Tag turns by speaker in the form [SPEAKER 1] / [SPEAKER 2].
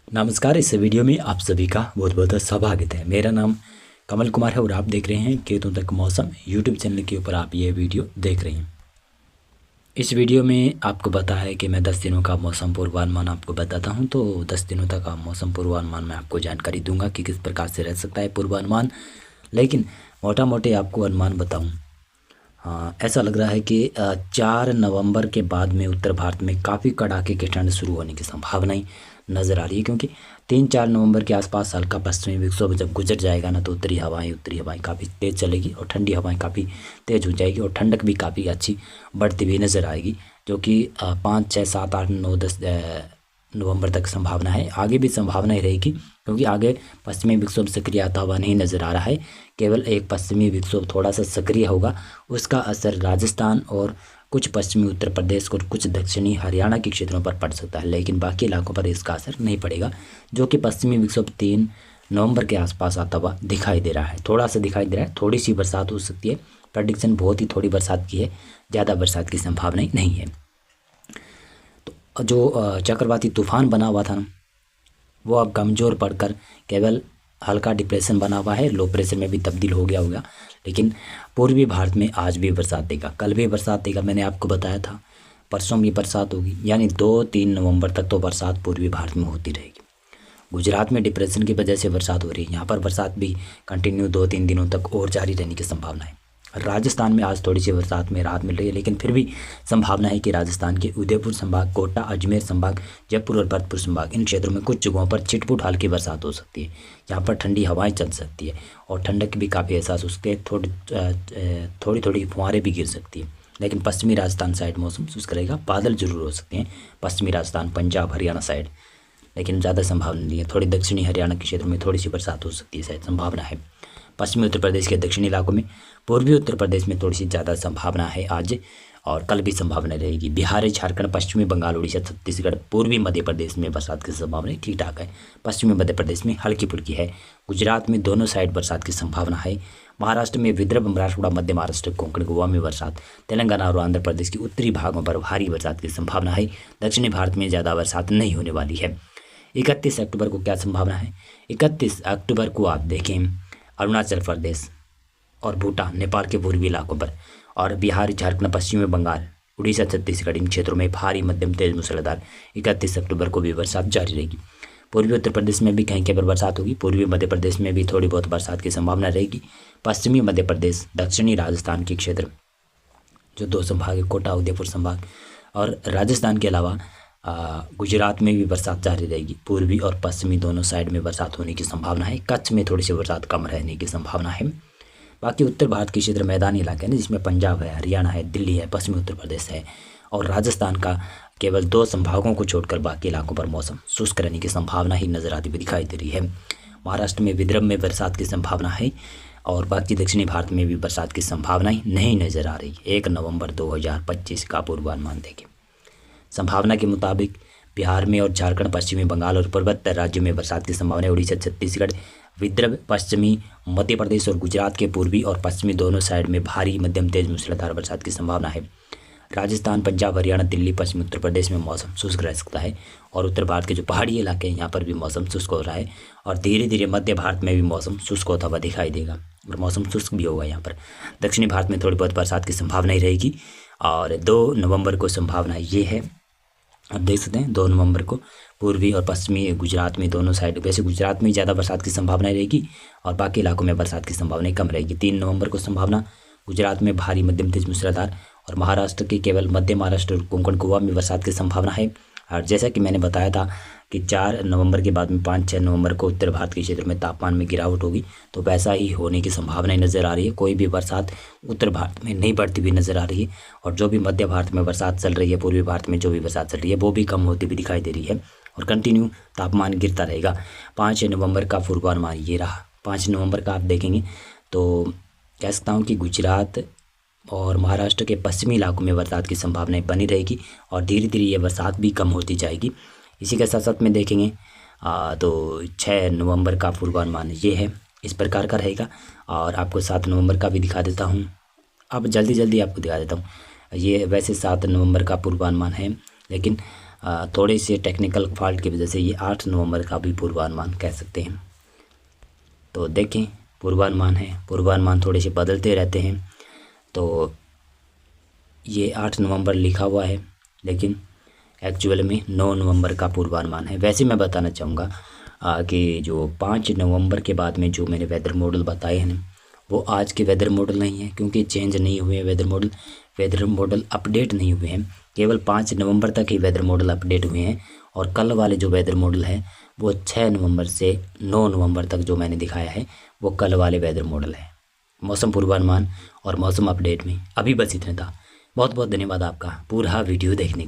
[SPEAKER 1] नमस्कार। इस वीडियो में आप सभी का बहुत बहुत स्वागत है। मेरा नाम कमल कुमार है और आप देख रहे हैं खेतों तक मौसम यूट्यूब चैनल के ऊपर आप ये वीडियो देख रहे हैं। इस वीडियो में आपको पता है कि मैं 10 दिनों का मौसम पूर्वानुमान आपको बताता हूं। तो 10 दिनों तक का मौसम पूर्वानुमान में आपको जानकारी दूंगा कि किस प्रकार से रह सकता है पूर्वानुमान, लेकिन मोटा मोटे आपको अनुमान बताऊँ। हाँ, ऐसा लग रहा है कि 4 नवंबर के बाद में उत्तर भारत में काफ़ी कड़ाके की ठंड शुरू होने की संभावनाएं नज़र आ रही है, क्योंकि 3-4 नवंबर के आसपास हल्का पश्चिमी विक्षोभ जब गुजर जाएगा ना, तो उत्तरी हवाएं काफ़ी तेज़ चलेगी और ठंडी हवाएं काफ़ी तेज़ हो जाएगी और ठंडक भी काफ़ी अच्छी बढ़ती हुई नज़र आएगी, जो कि 5, 6, 7, 8, 9, 10 नवंबर तक संभावना है। आगे भी संभावना ही रहेगी, क्योंकि आगे पश्चिमी विक्षोभ सक्रिय आता हुआ नहीं नज़र आ रहा है। केवल एक पश्चिमी विक्षोभ थोड़ा सा सक्रिय होगा, उसका असर राजस्थान और कुछ पश्चिमी उत्तर प्रदेश और कुछ दक्षिणी हरियाणा के क्षेत्रों पर पड़ सकता है, लेकिन बाकी इलाकों पर इसका असर नहीं पड़ेगा, जो कि पश्चिमी विक्षोभ 3 नवंबर के आसपास आता हुआ दिखाई दे रहा है। थोड़ा सा दिखाई दे रहा है, थोड़ी सी बरसात हो सकती है। प्रेडिक्शन बहुत ही थोड़ी बरसात की है, ज़्यादा बरसात की संभावना नहीं है। तो जो चक्रवाती तूफान बना हुआ था ना, वो अब कमज़ोर पड़कर केवल हल्का डिप्रेशन बना हुआ है, लो प्रेशर में भी तब्दील हो गया होगा, लेकिन पूर्वी भारत में आज भी बरसात देगा, कल भी बरसात देगा। मैंने आपको बताया था परसों भी बरसात होगी, यानी 2-3 नवंबर तक तो बरसात पूर्वी भारत में होती रहेगी। गुजरात में डिप्रेशन की वजह से बरसात हो रही है, यहाँ पर बरसात भी कंटिन्यू 2-3 दिनों तक और जारी रहने की संभावना है। राजस्थान में आज थोड़ी सी बरसात में राहत मिल रही है, लेकिन फिर भी संभावना है कि राजस्थान के उदयपुर संभाग, कोटा, अजमेर संभाग, जयपुर और भरतपुर संभाग, इन क्षेत्रों में कुछ जगहों पर छिटपुट हल्की बरसात हो सकती है। यहाँ पर ठंडी हवाएं चल सकती है और ठंडक भी काफ़ी एहसास हो सकती है। थोड़ी थोड़ी फुहारें भी गिर सकती है, लेकिन पश्चिमी राजस्थान साइड मौसम शुष्क रहेगा। बादल जरूर हो सकते हैं पश्चिमी राजस्थान, पंजाब, हरियाणा साइड, लेकिन ज़्यादा संभावना नहीं है। थोड़ी दक्षिणी हरियाणा के क्षेत्रों में थोड़ी सी बरसात हो सकती है, शायद संभावना है। पश्चिमी उत्तर प्रदेश के दक्षिणी इलाकों में, पूर्वी उत्तर प्रदेश में थोड़ी सी ज़्यादा संभावना है आज और कल भी संभावना रहेगी। बिहार, झारखंड, पश्चिमी बंगाल, उड़ीसा, छत्तीसगढ़, पूर्वी मध्य प्रदेश में बरसात की संभावना ठीक ठाक है। पश्चिमी मध्य प्रदेश में हल्की फुल्की है। गुजरात में दोनों साइड बरसात की संभावना है। महाराष्ट्र में विदर्भ, मराठवाड़ा, मध्य महाराष्ट्र, कोंकण, गोवा में बरसात। तेलंगाना और आंध्र प्रदेश के उत्तरी भागों पर भारी बरसात की संभावना है। दक्षिणी भारत में ज़्यादा बरसात नहीं होने वाली है। 31 अक्टूबर को क्या संभावना है? 31 अक्टूबर को आप देखें अरुणाचल प्रदेश और भूटान, नेपाल के पूर्वी इलाकों पर, और बिहार, झारखंड, पश्चिमी बंगाल, उड़ीसा, छत्तीसगढ़, इन क्षेत्रों में भारी मध्यम तेज मूसलाधार 31 अक्टूबर को भी बरसात जारी रहेगी। पूर्वी उत्तर प्रदेश में भी कहीं कहीं पर बरसात होगी। पूर्वी मध्य प्रदेश में भी थोड़ी बहुत बरसात की संभावना रहेगी। पश्चिमी मध्य प्रदेश, दक्षिणी राजस्थान के क्षेत्र, जो 2 संभाग है, कोटा, उदयपुर संभाग, और राजस्थान के अलावा गुजरात में भी बरसात जारी रहेगी। पूर्वी और पश्चिमी दोनों साइड में बरसात होने की संभावना है। कच्छ में थोड़ी सी बरसात कम रहने की संभावना है। बाकी उत्तर भारत के क्षेत्र मैदानी इलाके हैं, जिसमें पंजाब है, हरियाणा है, दिल्ली है, पश्चिमी उत्तर प्रदेश है और राजस्थान का केवल 2 संभागों को छोड़कर बाकी इलाकों पर मौसम शुष्क रहने की संभावना ही नजर आती हुई दिखाई दे रही है। महाराष्ट्र में, विदर्भ में बरसात की संभावना है और बाकी दक्षिणी भारत में भी बरसात की संभावना ही नहीं नजर आ रही। 1 नवंबर 2025 का पूर्वानुमान देखें। संभावना के मुताबिक बिहार में और झारखंड, पश्चिमी बंगाल और पूर्वोत्तर राज्यों में बरसात की संभावना है। उड़ीसा, छत्तीसगढ़, विदर्भ, पश्चिमी मध्य प्रदेश और गुजरात के पूर्वी और पश्चिमी दोनों साइड में भारी मध्यम तेज मूसलाधार बरसात की संभावना है। राजस्थान, पंजाब, हरियाणा, दिल्ली, पश्चिमी उत्तर प्रदेश में मौसम शुष्क रह सकता है और उत्तर भारत के जो पहाड़ी इलाके हैं, यहाँ पर भी मौसम शुष्क हो रहा है और धीरे धीरे मध्य भारत में भी मौसम शुष्क होता हुआ दिखाई देगा और मौसम शुष्क भी होगा यहाँ पर। दक्षिणी भारत में थोड़ी बहुत बरसात की संभावना ही रहेगी और 2 नवंबर को संभावना ये है, आप देख सकते हैं 2 नवंबर को पूर्वी और पश्चिमी गुजरात में दोनों साइड, वैसे गुजरात में ज़्यादा बरसात की संभावना रहेगी और बाकी इलाकों में बरसात की संभावना कम रहेगी। 3 नवंबर को संभावना गुजरात में भारी मध्यम तेज मूसलाधार और महाराष्ट्र के केवल मध्य महाराष्ट्र और कोंकण, गोवा में बरसात की संभावना है। और जैसा कि मैंने बताया था कि 4 नवंबर के बाद में 5-6 नवंबर को उत्तर भारत के क्षेत्र में तापमान में गिरावट होगी, तो वैसा ही होने की संभावना नज़र आ रही है। कोई भी बरसात उत्तर भारत में नहीं बढ़ती हुई नज़र आ रही है और जो भी मध्य भारत में बरसात चल रही है, पूर्वी भारत में जो भी बरसात चल रही है, वो भी कम होती हुई दिखाई दे रही है और कंटिन्यू तापमान गिरता रहेगा। 5 नवंबर का पूर्वानुमान ये रहा। 5 नवंबर का आप देखेंगे तो कह सकता हूँ कि गुजरात और महाराष्ट्र के पश्चिमी इलाकों में बरसात की संभावनाएं बनी रहेगी और धीरे धीरे ये बरसात भी कम होती जाएगी। इसी के साथ साथ में देखेंगे तो 6 नवंबर का पूर्वानुमान ये है, इस प्रकार का रहेगा और आपको 7 नवंबर का भी दिखा देता हूँ। अब जल्दी जल्दी आपको दिखा देता हूँ। ये वैसे 7 नवंबर का पूर्वानुमान है, लेकिन थोड़े से टेक्निकल फॉल्ट की वजह से ये 8 नवंबर का भी पूर्वानुमान कह सकते हैं। तो देखें पूर्वानुमान है, पूर्वानुमान थोड़े से बदलते रहते हैं। तो ये 8 नवंबर लिखा हुआ है, लेकिन एक्चुअल में 9 नवंबर का पूर्वानुमान है। वैसे मैं बताना चाहूँगा कि जो 5 नवंबर के बाद में जो मैंने वेदर मॉडल बताए हैं वो आज के वेदर मॉडल नहीं है, क्योंकि चेंज नहीं हुए वेदर मॉडल अपडेट नहीं हुए हैं। केवल 5 नवंबर तक ही वेदर मॉडल अपडेट हुए हैं, और कल वाले जो वेदर मॉडल है वो 6 नवंबर से 9 नवंबर तक जो मैंने दिखाया है वो कल वाले वेदर मॉडल है। मौसम पूर्वानुमान और मौसम अपडेट में अभी बस इतना था। बहुत बहुत धन्यवाद आपका पूरा वीडियो देखने के लिए।